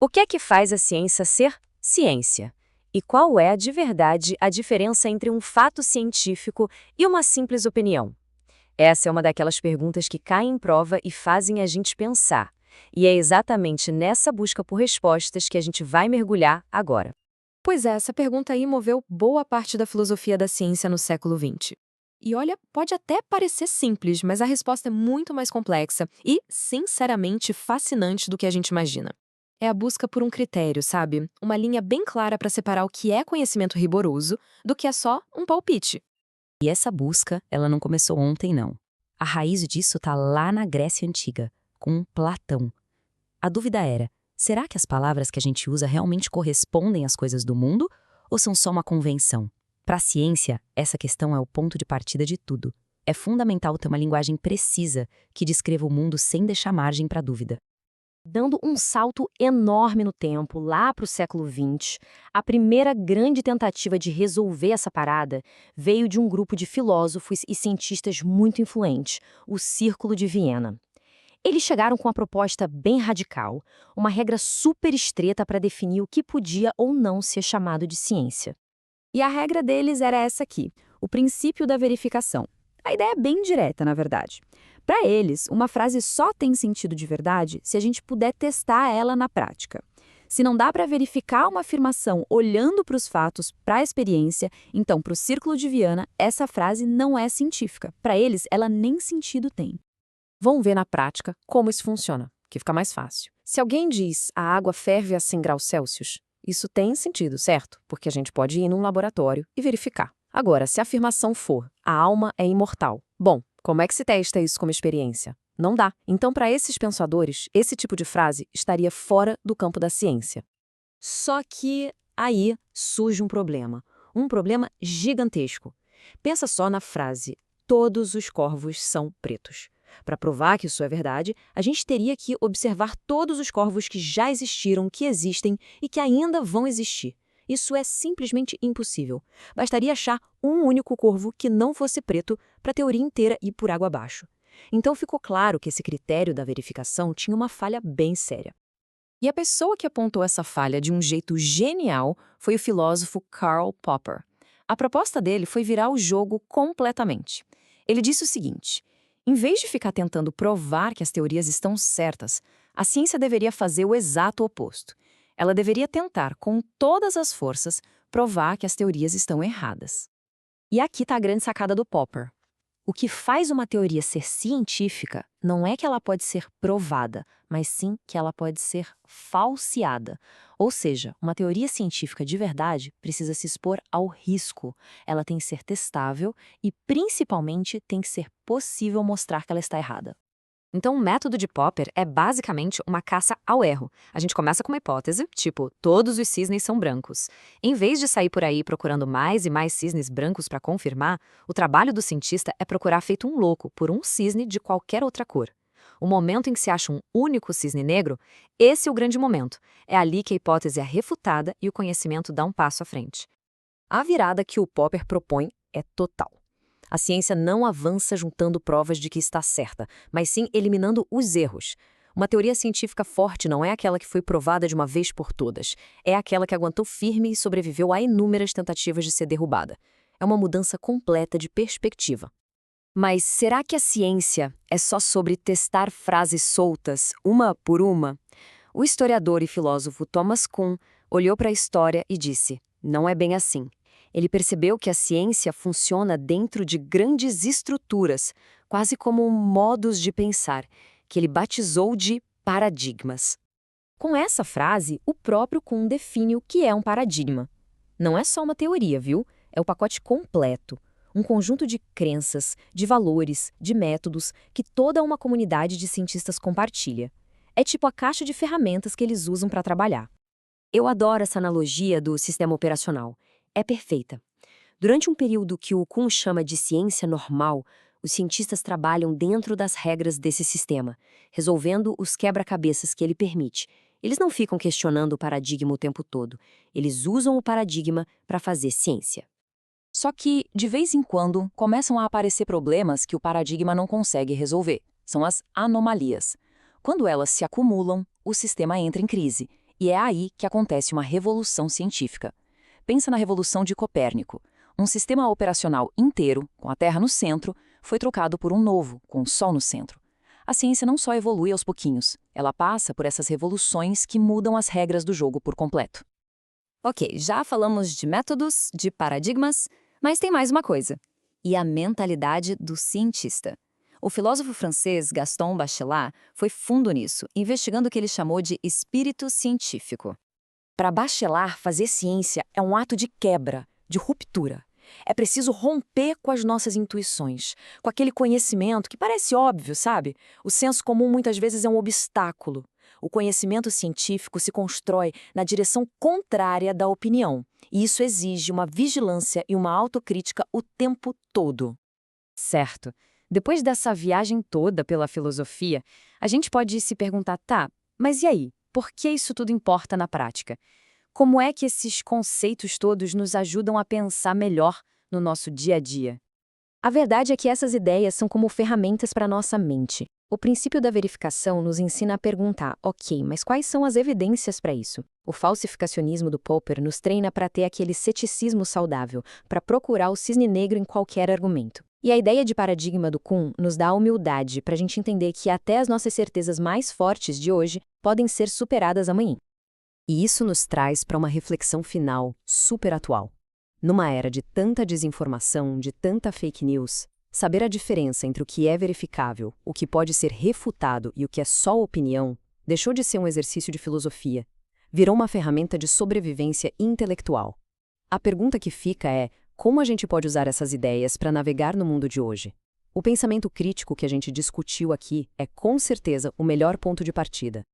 O que é que faz a ciência ser ciência? E qual é, de verdade, a diferença entre um fato científico e uma simples opinião? Essa é uma daquelas perguntas que caem em prova e fazem a gente pensar. E é exatamente nessa busca por respostas que a gente vai mergulhar agora. Pois é, essa pergunta aí moveu boa parte da filosofia da ciência no século XX. E olha, pode até parecer simples, mas a resposta é muito mais complexa e, sinceramente, fascinante do que a gente imagina. É a busca por um critério, sabe? Uma linha bem clara para separar o que é conhecimento rigoroso do que é só um palpite. E essa busca, ela não começou ontem, não. A raiz disso está lá na Grécia Antiga, com Platão. A dúvida era, será que as palavras que a gente usa realmente correspondem às coisas do mundo ou são só uma convenção? Para a ciência, essa questão é o ponto de partida de tudo. É fundamental ter uma linguagem precisa que descreva o mundo sem deixar margem para dúvida. Dando um salto enorme no tempo, lá para o século XX, a primeira grande tentativa de resolver essa parada veio de um grupo de filósofos e cientistas muito influentes, o Círculo de Viena. Eles chegaram com uma proposta bem radical, uma regra super estreita para definir o que podia ou não ser chamado de ciência. E a regra deles era essa aqui, o princípio da verificação. A ideia é bem direta, na verdade. Para eles, uma frase só tem sentido de verdade se a gente puder testar ela na prática. Se não dá para verificar uma afirmação olhando para os fatos, para a experiência, então, para o Círculo de Viena, essa frase não é científica. Para eles, ela nem sentido tem. Vamos ver na prática como isso funciona, que fica mais fácil. Se alguém diz a água ferve a 100 graus Celsius, isso tem sentido, certo? Porque a gente pode ir num laboratório e verificar. Agora, se a afirmação for a alma é imortal, bom, como é que se testa isso como experiência? Não dá. Então, para esses pensadores, esse tipo de frase estaria fora do campo da ciência. Só que aí surge um problema gigantesco. Pensa só na frase, todos os corvos são pretos. Para provar que isso é verdade, a gente teria que observar todos os corvos que já existiram, que existem e que ainda vão existir. Isso é simplesmente impossível. Bastaria achar um único corvo que não fosse preto para a teoria inteira ir por água abaixo. Então ficou claro que esse critério da verificação tinha uma falha bem séria. E a pessoa que apontou essa falha de um jeito genial foi o filósofo Karl Popper. A proposta dele foi virar o jogo completamente. Ele disse o seguinte: em vez de ficar tentando provar que as teorias estão certas, a ciência deveria fazer o exato oposto. Ela deveria tentar, com todas as forças, provar que as teorias estão erradas. E aqui está a grande sacada do Popper. O que faz uma teoria ser científica não é que ela pode ser provada, mas sim que ela pode ser falseada. Ou seja, uma teoria científica de verdade precisa se expor ao risco. Ela tem que ser testável e, principalmente, tem que ser possível mostrar que ela está errada. Então, o método de Popper é basicamente uma caça ao erro. A gente começa com uma hipótese, tipo, todos os cisnes são brancos. Em vez de sair por aí procurando mais e mais cisnes brancos para confirmar, o trabalho do cientista é procurar feito um louco por um cisne de qualquer outra cor. O momento em que se acha um único cisne negro, esse é o grande momento. É ali que a hipótese é refutada e o conhecimento dá um passo à frente. A virada que o Popper propõe é total. A ciência não avança juntando provas de que está certa, mas sim eliminando os erros. Uma teoria científica forte não é aquela que foi provada de uma vez por todas. É aquela que aguentou firme e sobreviveu a inúmeras tentativas de ser derrubada. É uma mudança completa de perspectiva. Mas será que a ciência é só sobre testar frases soltas, uma por uma? O historiador e filósofo Thomas Kuhn olhou para a história e disse: não é bem assim. Ele percebeu que a ciência funciona dentro de grandes estruturas, quase como modos de pensar, que ele batizou de paradigmas. Com essa frase, o próprio Kuhn define o que é um paradigma. Não é só uma teoria, viu? É o pacote completo. Um conjunto de crenças, de valores, de métodos que toda uma comunidade de cientistas compartilha. É tipo a caixa de ferramentas que eles usam para trabalhar. Eu adoro essa analogia do sistema operacional. É perfeita. Durante um período que o Kuhn chama de ciência normal, os cientistas trabalham dentro das regras desse sistema, resolvendo os quebra-cabeças que ele permite. Eles não ficam questionando o paradigma o tempo todo. Eles usam o paradigma para fazer ciência. Só que, de vez em quando, começam a aparecer problemas que o paradigma não consegue resolver. São as anomalias. Quando elas se acumulam, o sistema entra em crise. E é aí que acontece uma revolução científica. Pensa na revolução de Copérnico. Um sistema operacional inteiro, com a Terra no centro, foi trocado por um novo, com o Sol no centro. A ciência não só evolui aos pouquinhos, ela passa por essas revoluções que mudam as regras do jogo por completo. Ok, já falamos de métodos, de paradigmas, mas tem mais uma coisa. E a mentalidade do cientista. O filósofo francês Gaston Bachelard foi fundo nisso, investigando o que ele chamou de espírito científico. Para Bachelard, fazer ciência é um ato de quebra, de ruptura. É preciso romper com as nossas intuições, com aquele conhecimento que parece óbvio, sabe? O senso comum muitas vezes é um obstáculo. O conhecimento científico se constrói na direção contrária da opinião, e isso exige uma vigilância e uma autocrítica o tempo todo. Certo. Depois dessa viagem toda pela filosofia, a gente pode se perguntar, tá, mas e aí? Por que isso tudo importa na prática? Como é que esses conceitos todos nos ajudam a pensar melhor no nosso dia a dia? A verdade é que essas ideias são como ferramentas para nossa mente. O princípio da verificação nos ensina a perguntar, ok, mas quais são as evidências para isso? O falsificacionismo do Popper nos treina para ter aquele ceticismo saudável, para procurar o cisne negro em qualquer argumento. E a ideia de paradigma do Kuhn nos dá a humildade para a gente entender que até as nossas certezas mais fortes de hoje podem ser superadas amanhã. E isso nos traz para uma reflexão final, super atual. Numa era de tanta desinformação, de tanta fake news, saber a diferença entre o que é verificável, o que pode ser refutado e o que é só opinião, deixou de ser um exercício de filosofia, virou uma ferramenta de sobrevivência intelectual. A pergunta que fica é, como a gente pode usar essas ideias para navegar no mundo de hoje? O pensamento crítico que a gente discutiu aqui é, com certeza, o melhor ponto de partida.